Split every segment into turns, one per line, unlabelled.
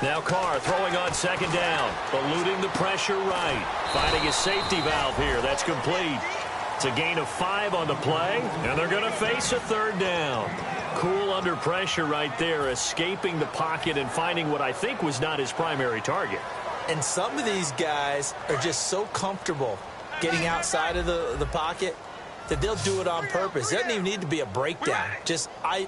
Now Carr throwing on second down, eluding the pressure right. Finding his safety valve here. That's complete. It's a gain of 5 on the play, and they're going to face a third down. Cool under pressure right there, escaping the pocket and finding what I think was not his primary target.
And some of these guys are just so comfortable getting outside of the pocket that they'll do it on purpose. It doesn't even need to be a breakdown.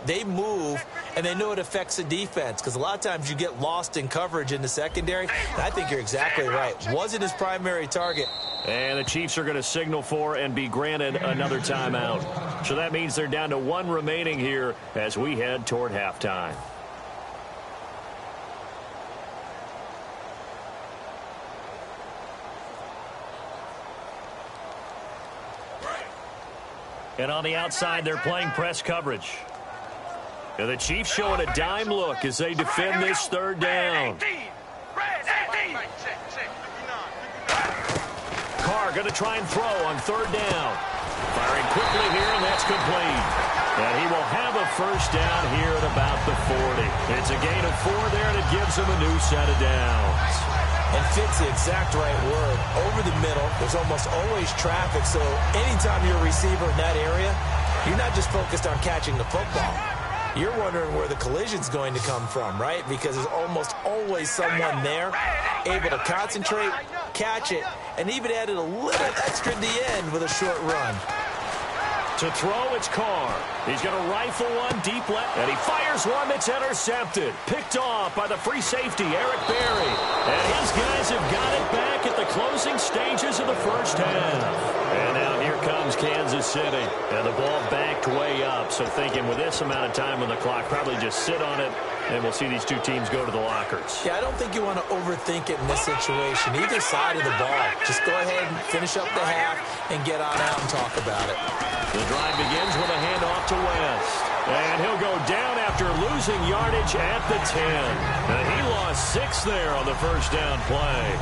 They move, and they know it affects the defense, because a lot of times you get lost in coverage in the secondary. And I think you're exactly right. Wasn't his primary target.
And the Chiefs are going to signal for and be granted another timeout. So that means they're down to 1 remaining here as we head toward halftime. And on the outside, they're playing press coverage. And the Chiefs showing a dime look as they defend this third down. Carr going to try and throw on third down. Firing quickly here, and that's complete. And he will have a first down here at about the 40. It's a gain of 4 there, and it gives him a new set of downs.
And fits the exact right word. Over the middle, there's almost always traffic, so anytime you're a receiver in that area, you're not just focused on catching the football. You're wondering where the collision's going to come from, right? Because there's almost always someone there able to concentrate, catch it, and even added a little extra at the end with a short run.
To throw, it's Carr. He's going to rifle one deep left, and he fires one that's intercepted. Picked off by the free safety, Eric Berry. And his guys have got it back at the closing stages of the first half. And now here comes Kansas City. And the ball backed way up. So thinking with this amount of time on the clock, probably just sit on it, and we'll see these two teams go to the lockers.
Yeah, I don't think you want to overthink it in this situation. Either side of the ball. Just go ahead and finish up the half and get on out and talk about it.
The drive begins with a handoff to West. And he'll go down after losing yardage at the 10. And he lost 6 there on the first down play.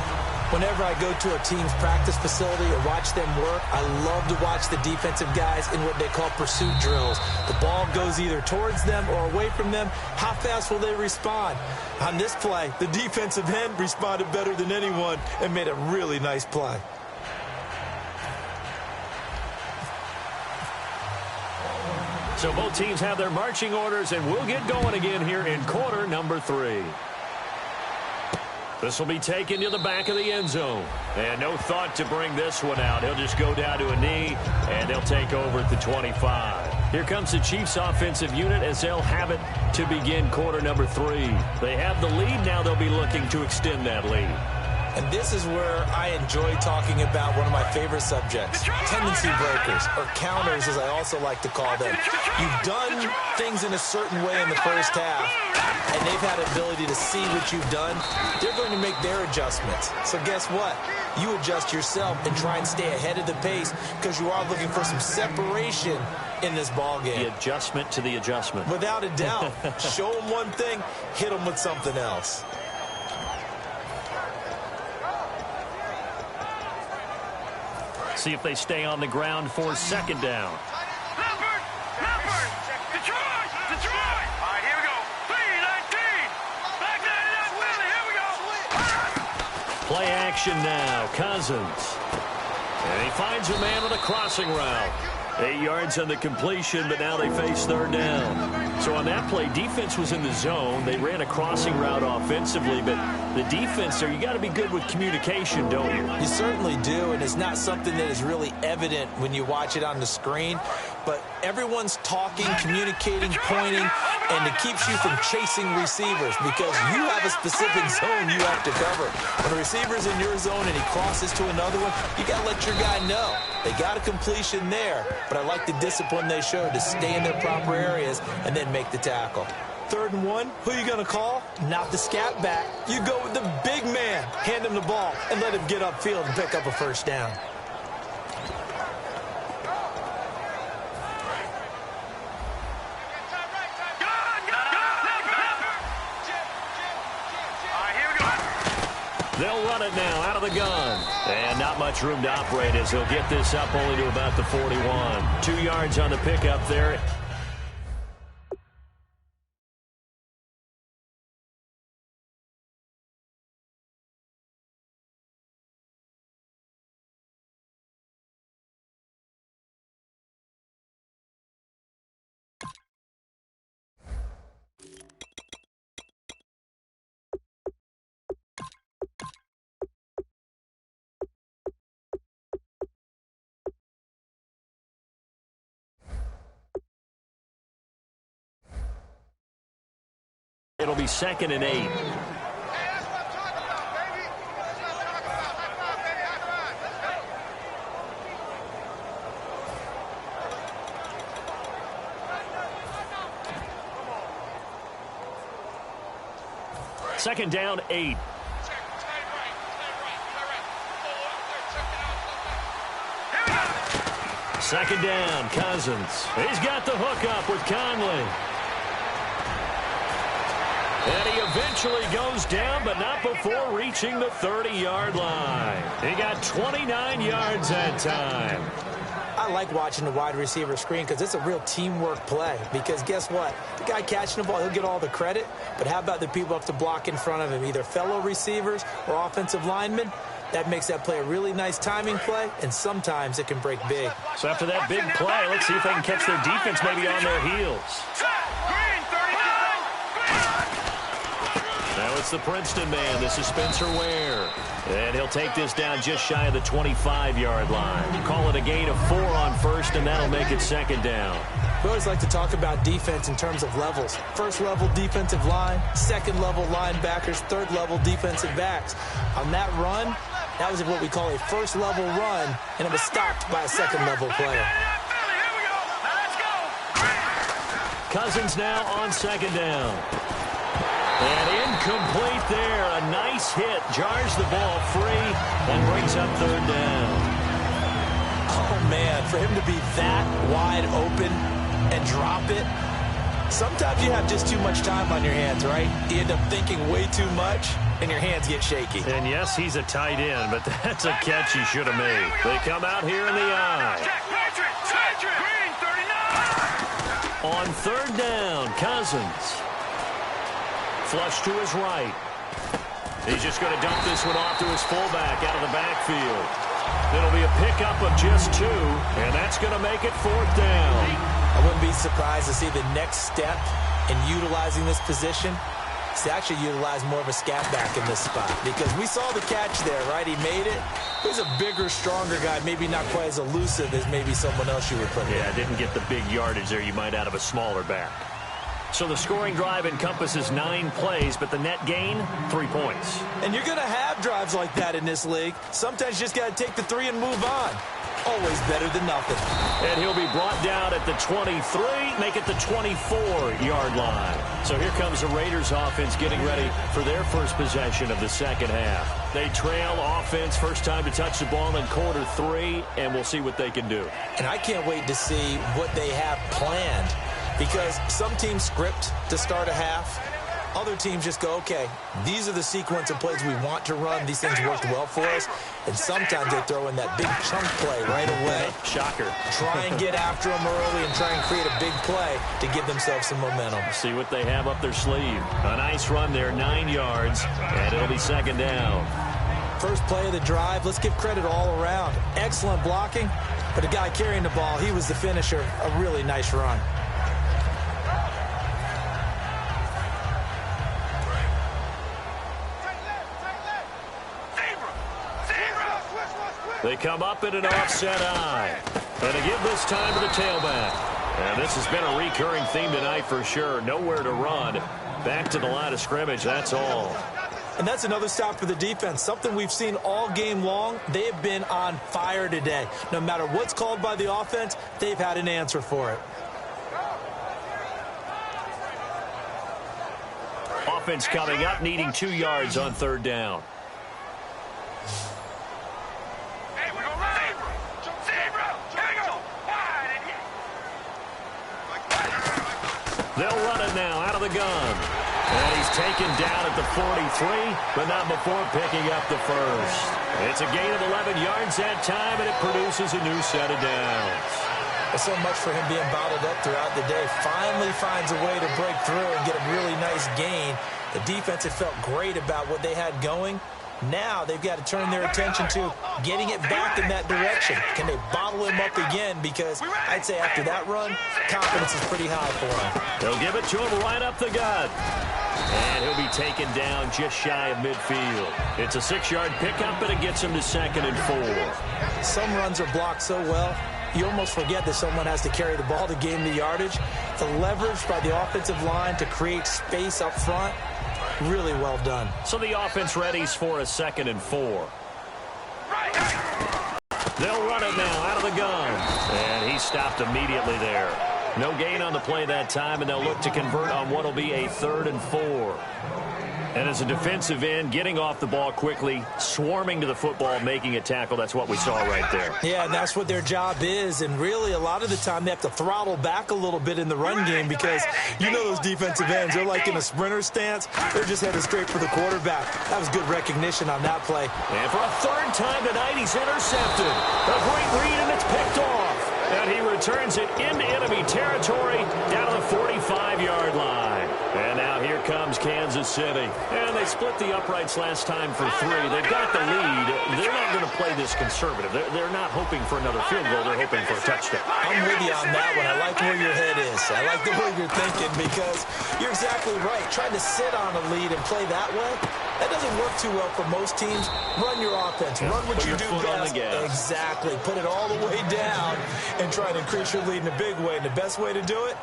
Whenever I go to a team's practice facility or watch them work, I love to watch the defensive guys in what they call pursuit drills. The ball goes either towards them or away from them. How fast will they respond? On this play, the defensive end responded better than anyone and made a really nice play.
So both teams have their marching orders, and we'll get going again here in quarter number 3. This will be taken to the back of the end zone. And no thought to bring this one out. He'll just go down to a knee, and they'll take over at the 25. Here comes the Chiefs offensive unit as they'll have it to begin quarter number 3. They have the lead. Now they'll be looking to extend that lead.
And this is where I enjoy talking about one of my favorite subjects, tendency breakers, or counters as I also like to call them. You've done things in a certain way in the first half, and they've had the ability to see what you've done. They're going to make their adjustments. So guess what? You adjust yourself and try and stay ahead of the pace because you are looking for some separation in this ball game.
The adjustment to the adjustment.
Without a doubt. Show them one thing, hit them with something else.
See if they stay on the ground for second down.
Leopard! Detroit! All right, here we go. 3-19! Back 99, Philly, here we go!
Play action now, Cousins. And he finds a man on a crossing route. 8 yards on the completion, but now they face third down. So on that play, defense was in the zone. They ran a crossing route offensively, but the defense there, you got to be good with communication, don't you?
You certainly do, and it's not something that is really evident when you watch it on the screen. But everyone's talking, communicating, pointing, and it keeps you from chasing receivers because you have a specific zone you have to cover. When a receiver's in your zone and he crosses to another one, you got to let your guy know. They got a completion there, but I like the discipline they showed to stay in their proper areas and then make the tackle. 3rd and 1, who are you going to call? Not the scat back. You go with the big man. Hand him the ball and let him get upfield and pick up a first down.
They'll run it now out of the gun. And not much room to operate as he'll get this up only to about the 41. 2 yards on the pickup there. it'll be 2nd and 8. Second down, 8. Second down, Cousins. He's got the hook up with Conley. And he eventually goes down, but not before reaching the 30-yard line. He got 29 yards that time.
I like watching the wide receiver screen because it's a real teamwork play. Because guess what? The guy catching the ball, he'll get all the credit. But how about the people up to block in front of him, either fellow receivers or offensive linemen? That makes that play a really nice timing play, and sometimes it can break big.
So after that big play, let's see if they can catch their defense maybe on their heels. Now it's the Princeton man. This is Spencer Ware. And he'll take this down just shy of the 25-yard line. Call it a gain of 4 on first, and that'll make it 2nd down.
We always like to talk about defense in terms of levels. First-level defensive line, second-level linebackers, third-level defensive backs. On that run, that was what we call a first-level run, and it was stopped by a second-level player.
Cousins now on 2nd down. And incomplete there. A nice hit. Jars the ball free and brings up 3rd down.
Oh, man, for him to be that wide open and drop it. Sometimes you have just too much time on your hands, right? You end up thinking way too much, and your hands get shaky.
And yes, he's a tight end, but that's a catch he should have made. They come out here in the eye. On 3rd down, Cousins. Flush to his right. He's just going to dump this one off to his fullback out of the backfield. It'll be a pickup of just 2, and that's going to make it 4th down.
I wouldn't be surprised to see the next step in utilizing this position is to actually utilize more of a scat back in this spot, because we saw the catch there, right? He made it. He's a bigger, stronger guy, maybe not quite as elusive as maybe someone else you would put in.
Yeah, didn't get the big yardage there you might out of a smaller back. So the scoring drive encompasses 9 plays, but the net gain, 3 points.
And you're going to have drives like that in this league. Sometimes you just got to take the 3 and move on. Always better than nothing.
And he'll be brought down at the 23, make it the 24-yard line. So here comes the Raiders offense getting ready for their first possession of the second half. They trail offense, first time to touch the ball in quarter 3, and we'll see what they can do.
And I can't wait to see what they have planned, because some teams script to start a half. Other teams just go, okay, these are the sequence of plays we want to run. These things worked well for us. And sometimes they throw in that big chunk play right away.
Shocker.
Try and get after them early and try and create a big play to give themselves some momentum.
See what they have up their sleeve. A nice run there, 9 yards, and it'll be 2nd down.
First play of the drive, let's give credit all around. Excellent blocking, but the guy carrying the ball, he was the finisher. A really nice run.
They come up in an offset eye. And they give this time to the tailback. And this has been a recurring theme tonight for sure. Nowhere to run. Back to the line of scrimmage, that's all.
And that's another stop for the defense. Something we've seen all game long. They have been on fire today. No matter what's called by the offense, they've had an answer for it.
Offense coming up, needing 2 yards on 3rd down. They'll run it now out of the gun. And he's taken down at the 43, but not before picking up the first. It's a gain of 11 yards that time, and it produces a new set of downs.
There's so much for him being bottled up throughout the day. Finally finds a way to break through and get a really nice gain. The defense had felt great about what they had going. Now they've got to turn their attention to getting it back in that direction. Can they bottle him up again? Because I'd say after that run, confidence is pretty high for him.
They'll give it to him right up the gut. And he'll be taken down just shy of midfield. It's a 6-yard pickup, but it gets him to 2nd and 4.
Some runs are blocked so well, you almost forget that someone has to carry the ball to gain the yardage. The leverage by the offensive line to create space up front, really well done.
So the offense readies for a 2nd and 4. They'll run it now out of the gun. And he stopped immediately there. No gain on the play that time, and they'll look to convert on what will be a 3rd and 4. And as a defensive end, getting off the ball quickly, swarming to the football, making a tackle, that's what we saw right there.
Yeah, and that's what their job is. And really, a lot of the time, they have to throttle back a little bit in the run game because you know those defensive ends, they're like in a sprinter stance. They're just headed straight for the quarterback. That was good recognition on that play.
And for a 3rd time tonight, he's intercepted. A great read, and it's picked off. And he returns it into enemy territory down to the 45-yard line. And now here comes Kansas City. And they split the uprights last time for 3. They've got the lead. They're not going to play this conservative. They're not hoping for another field goal. They're hoping for a touchdown.
I'm with you on that one. I like where your head is. I like the way you're thinking because you're exactly right. Trying to sit on a lead and play that way, that doesn't work too well for most teams. Run your offense. Run what you do best. Exactly. Put it all the way down and try to increase your lead in a big way. And the best way to do it,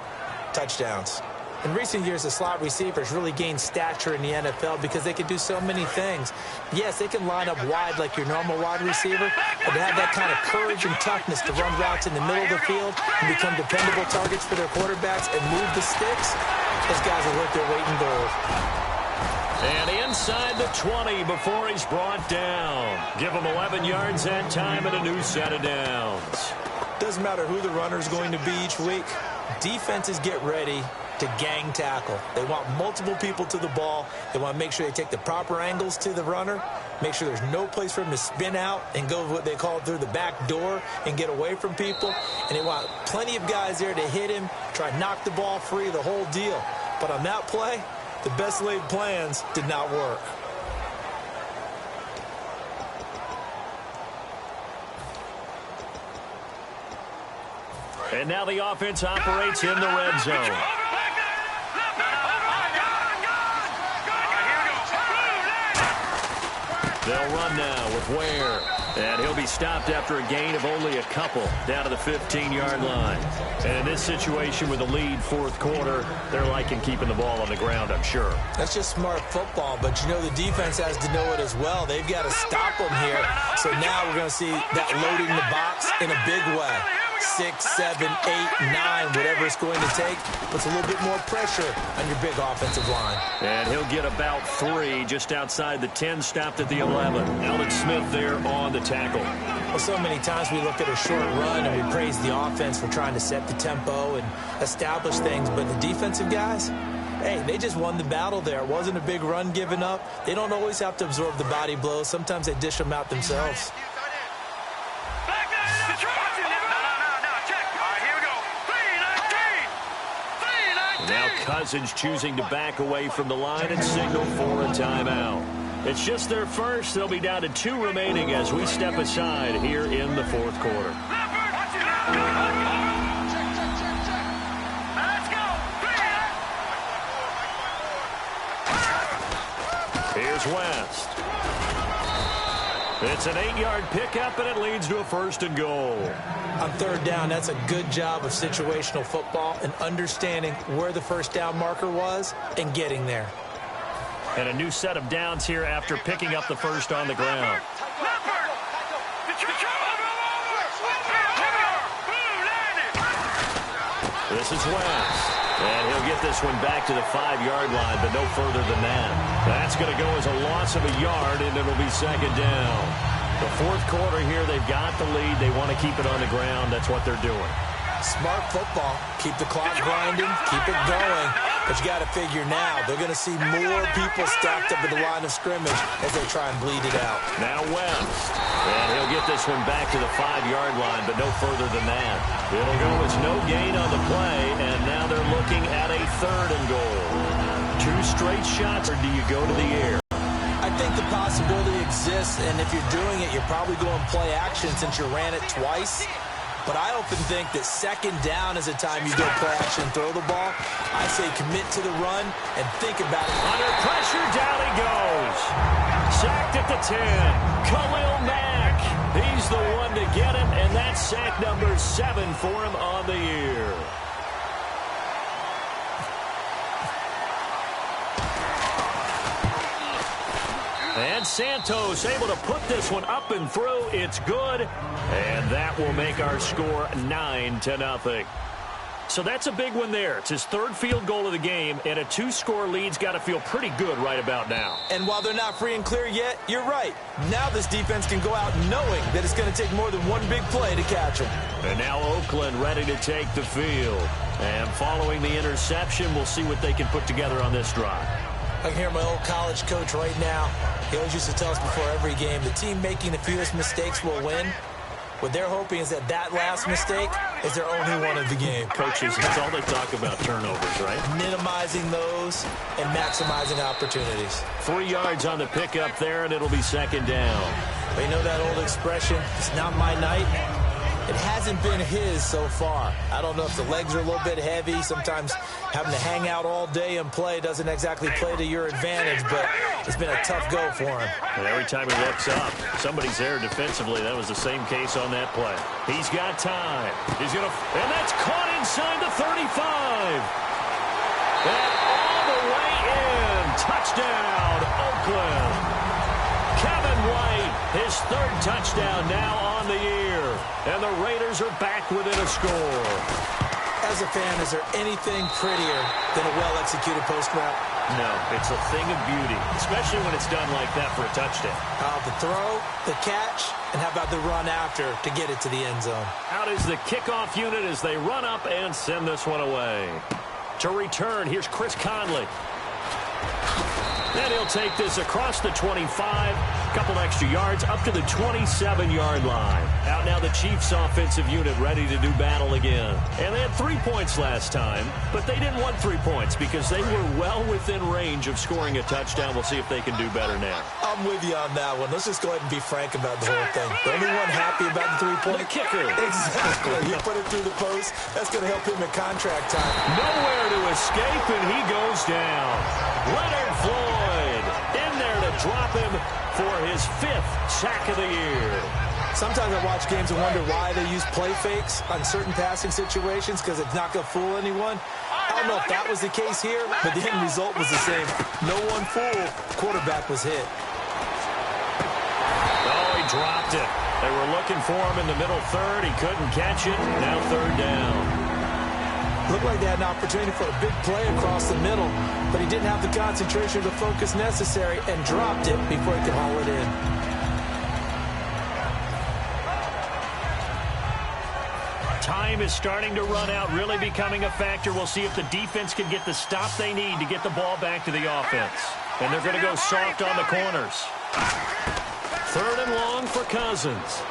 touchdowns. In recent years, the slot receivers really gained stature in the NFL because they can do so many things. Yes, they can line up wide like your normal wide receiver, but to have that kind of courage and toughness to run routes in the middle of the field and become dependable targets for their quarterbacks and move the sticks, those guys are worth their weight in gold.
And inside the 20 before he's brought down. Give him 11 yards that time and a new set of downs.
Doesn't matter who the runner is going to be each week. Defenses get ready to gang tackle. They want multiple people to the ball. They want to make sure they take the proper angles to the runner, make sure there's no place for him to spin out and go what they call through the back door and get away from people. And they want plenty of guys there to hit him, try to knock the ball free, the whole deal. But on that play, the best laid plans did not work.
And now the offense operates in the red zone. They'll run now with Ware. And he'll be stopped after a gain of only a couple down to the 15-yard line. And in this situation with the lead 4th quarter, they're liking keeping the ball on the ground, I'm sure.
That's just smart football, but you know the defense has to know it as well. They've got to stop them here. So now we're going to see that loading the box in a big way. 6, 7, 8, 9, whatever it's going to take, puts a little bit more pressure on your big offensive line.
And he'll get about 3 just outside the 10, stopped at the 11. Alden Smith there on the tackle.
Well, so many times we look at a short run and we praise the offense for trying to set the tempo and establish things, but the defensive guys, hey, they just won the battle there. It wasn't a big run given up. They don't always have to absorb the body blows. Sometimes they dish them out themselves.
Now Cousins choosing to back away from the line and signal for a timeout. It's just their first. They'll be down to 2 remaining as we step aside here in the 4th quarter. Here's West. It's an 8-yard pickup, and it leads to a 1st and goal.
On 3rd down, that's a good job of situational football and understanding where the first down marker was and getting there.
And a new set of downs here after picking up the first on the ground. This is West. And he'll get this one back to the 5-yard line, but no further than that. That's going to go as a loss of a yard, and it'll be 2nd down. The 4th quarter here, they've got the lead. They want to keep it on the ground. That's what they're doing.
Smart football. Keep the clock grinding. Keep it going. But you got to figure now, they're going to see more people stacked up at the line of scrimmage as they try and bleed it out.
Now West. And he'll get this one back to the 5-yard line, but no further than that. It'll go as no gain on the play, and now they're looking at a 3rd and goal. 2 straight shots, or do you go to the air?
I think the possibility exists, and if you're doing it, you're probably going play action since you ran it twice. But I often think that 2nd down is a time you go play action and throw the ball. I say commit to the run and think about it.
Under pressure, down he goes. Sacked sacked at the 10. Khalil Mack. He's the one to get him, and that's sack number 7 for him on the year. And Santos able to put this one up and through. It's good, and that will make our score 9-0. So that's a big one there. It's his 3rd field goal of the game, and a 2-score lead's got to feel pretty good right about now.
And while they're not free and clear yet, you're right. Now this defense can go out knowing that it's going to take more than one big play to catch them.
And now Oakland ready to take the field. And following the interception, we'll see what they can put together on this drive.
I can hear my old college coach right now. He always used to tell us before every game, the team making the fewest mistakes will win. What they're hoping is that last mistake is their only one of the game.
Coaches, that's all they talk about, turnovers, right?
Minimizing those and maximizing opportunities.
3 yards on the pickup there, and it'll be 2nd down.
But you know that old expression, it's not my night? It hasn't been his so far. I don't know if the legs are a little bit heavy. Sometimes having to hang out all day and play doesn't exactly play to your advantage, but it's been a tough go for him.
And every time he looks up, somebody's there defensively. That was the same case on that play. He's got time. And that's caught inside the 35. And all the way in. Touchdown, Oakland. Kevin White, his 3rd touchdown now on the year. And the Raiders are back within a score.
As a fan, is there anything prettier than a well-executed post route?
No, it's a thing of beauty, especially when it's done like that for a touchdown.
The throw, the catch, and how about the run after to get it to the end zone?
Out is the kickoff unit as they run up and send this one away. To return, here's Chris Conley. And he'll take this across the 25, couple extra yards, up to the 27-yard line. Out now the Chiefs offensive unit ready to do battle again. And they had 3 points last time, but they didn't want 3 points because they were well within range of scoring a touchdown. We'll see if they can do better now.
I'm with you on that one. Let's just go ahead and be frank about the whole thing. The only one happy about the 3-point?
The kicker.
Exactly. You put it through the post. That's going to help him in contract time.
Nowhere to escape, and he goes down. Leonard Floyd in there to drop him for his 5th sack of the year.
Sometimes I watch games and wonder why they use play fakes on certain passing situations because it's not going to fool anyone. I don't know if that was the case here, but the end result was the same. No one fooled. Quarterback was hit.
Oh, he dropped it. They were looking for him in the middle 3rd. He couldn't catch it. Now 3rd down.
Looked like they had an opportunity for a big play across the middle, but he didn't have the concentration or the focus necessary and dropped it before he could haul it in.
Time is starting to run out, really becoming a factor. We'll see if the defense can get the stop they need to get the ball back to the offense. And they're going to go soft on the corners. 3rd and long for Cousins.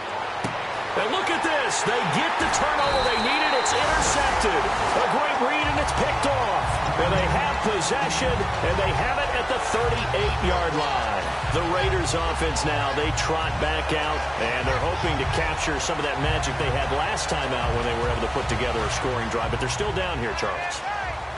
And look at this. They get the turnover they needed. It's intercepted. A great read, and it's picked off. And they have possession, and they have it at the 38-yard line. The Raiders offense now, they trot back out, and they're hoping to capture some of that magic they had last time out when they were able to put together a scoring drive. But they're still down here, Charles.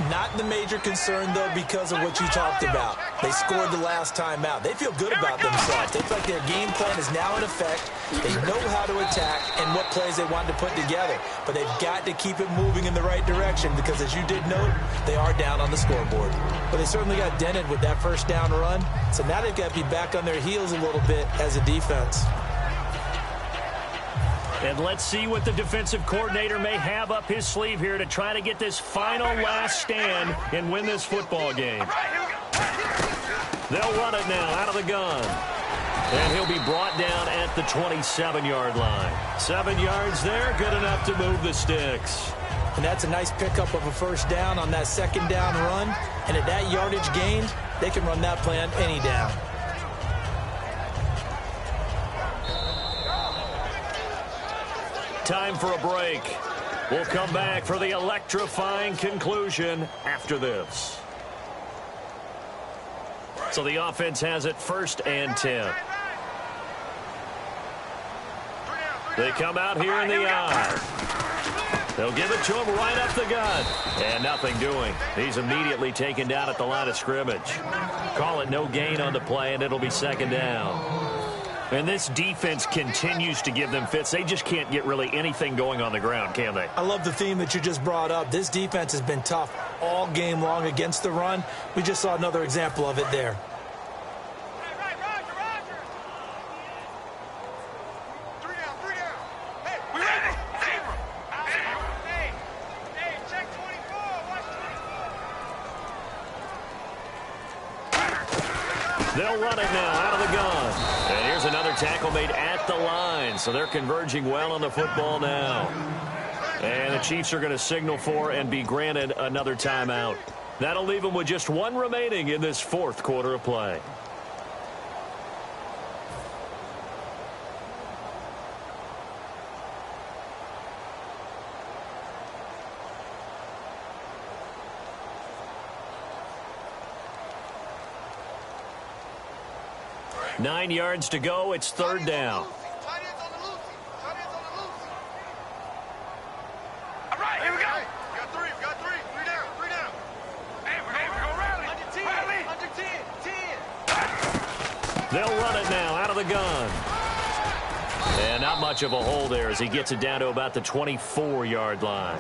Not the major concern, though, because of what you talked about. They scored the last time out. They feel good about themselves. They feel like their game plan is now in effect. They know how to attack and what plays they want to put together. But they've got to keep it moving in the right direction because, as you did note, they are down on the scoreboard. But they certainly got dented with that 1st down run. So now they've got to be back on their heels a little bit as a defense.
And let's see what the defensive coordinator may have up his sleeve here to try to get this final last stand and win this football game. They'll run it now out of the gun. And he'll be brought down at the 27-yard line. 7 yards there, good enough to move the sticks.
And that's a nice pickup of a 1st down on that 2nd down run. And at that yardage gained, they can run that play on any down.
Time for a break. We'll come back for the electrifying conclusion after this. So the offense has it 1st and 10. They come out here in the eye. They'll give it to him right up the gut. And nothing doing. He's immediately taken down at the line of scrimmage. Call it no gain on the play, and it'll be second down. And this defense continues to give them fits. They just can't get really anything going on the ground, can they?
I love the theme that you just brought up. This defense has been tough all game long against the run. We just saw another example of it there.
They'll run it now out of the gun. And here's another tackle made at the line. So they're converging well on the football now. And the Chiefs are going to signal for and be granted another timeout. That'll leave them with just one remaining in this fourth quarter of play. Nine yards to go. It's third down.
All right, here we go. We got three. Three down. Hey, we're going to rally. Under 10.
They'll run it now out of the gun. And not much of a hole there as he gets it down to about the 24-yard line.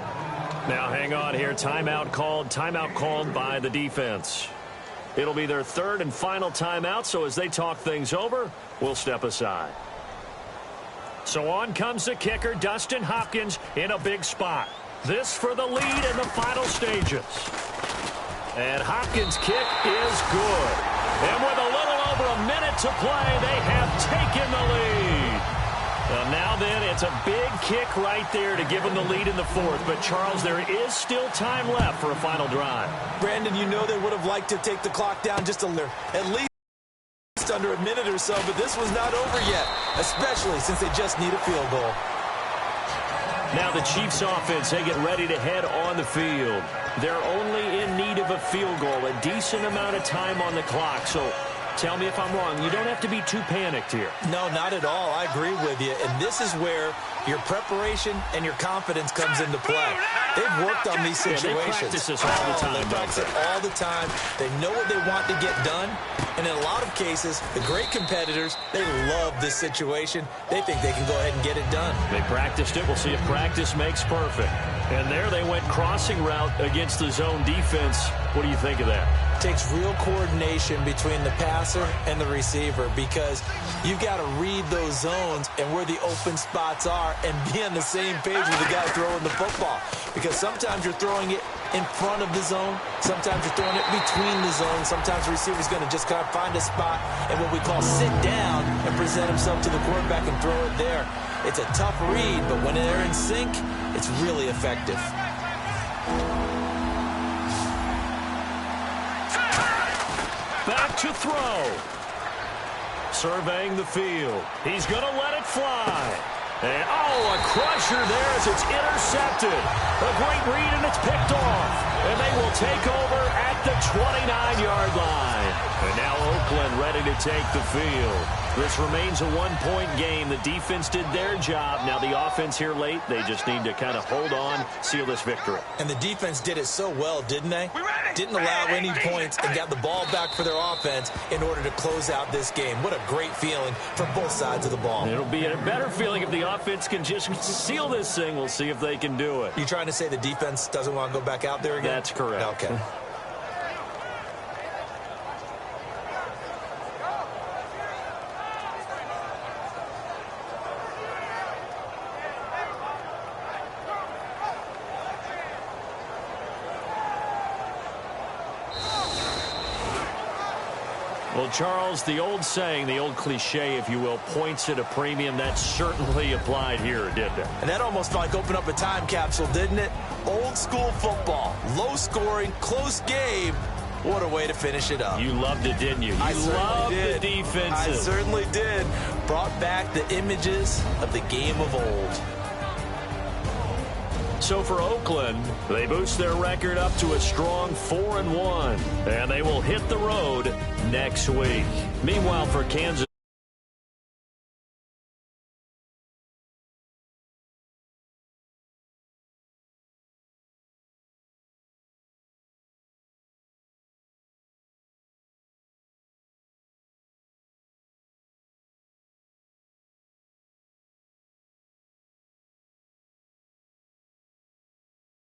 Now hang on here. Timeout called by the defense. It'll be their third and final timeout, so as they talk things over, we'll step aside. So on comes the kicker, Dustin Hopkins, in a big spot. This for the lead in the final stages. And Hopkins' kick is good. And with a little over a minute to play, they have taken the lead. And now then, it's a big kick right there to give them the lead in the fourth. But, Charles, there is still time left for a final drive.
Brandon, you know they would have liked to take the clock down just a little, at least under a minute or so, but this was not over yet, especially since they just need a field goal.
Now the Chiefs offense, they get ready to head on the field. They're only in need of a field goal, a decent amount of time on the clock. So tell me if I'm wrong. You don't have to be too panicked here.
No, not at all. I agree with you. And this is where your preparation and your confidence comes into play. They've worked on these situations.
They practice this all the time.
They practice it all the time. They know what they want to get done. And in a lot of cases, the great competitors, they love this situation. They think they can go ahead and get it done.
They practiced it. We'll see if practice makes perfect. And there they went crossing route against the zone defense. What do you think of that?
Takes real coordination between the passer and the receiver because you've got to read those zones and where the open spots are and be on the same page with the guy throwing the football. Because sometimes you're throwing it in front of the zone. Sometimes you're throwing it between the zones. Sometimes the receiver's going to just kind of find a spot and what we call sit down and present himself to the quarterback and throw it there. It's a tough read, but when they're in sync, it's really effective.
Back to throw. Surveying the field. He's going to let it fly. And, a crusher there as it's intercepted. A great read, and it's picked off. And they will take over at the 29-yard line. And now Oakland ready to take the field. This remains a one-point game. The defense did their job. Now the offense here late, they just need to kind of hold on, seal this victory.
And the defense did it so well, didn't they? Didn't allow any points and got the ball back for their offense in order to close out this game. What a great feeling for both sides of the ball.
It'll be a better feeling if the offense can just seal this thing. We'll see if they can do it.
You trying to say the defense doesn't want to go back out there again?
That's correct.
Okay.
Well, Charles, the old saying, the old cliche, if you will, points at a premium, that certainly applied here, didn't it?
And that almost like opened up a time capsule, didn't it? Old school football, low scoring, close game. What a way to finish it up.
You loved it, didn't you? You loved the defenses.
I certainly did. Brought back the images of the game of old.
So for Oakland, they boost their record up to a strong 4-1, and they will hit the road next week. Meanwhile, for Kansas.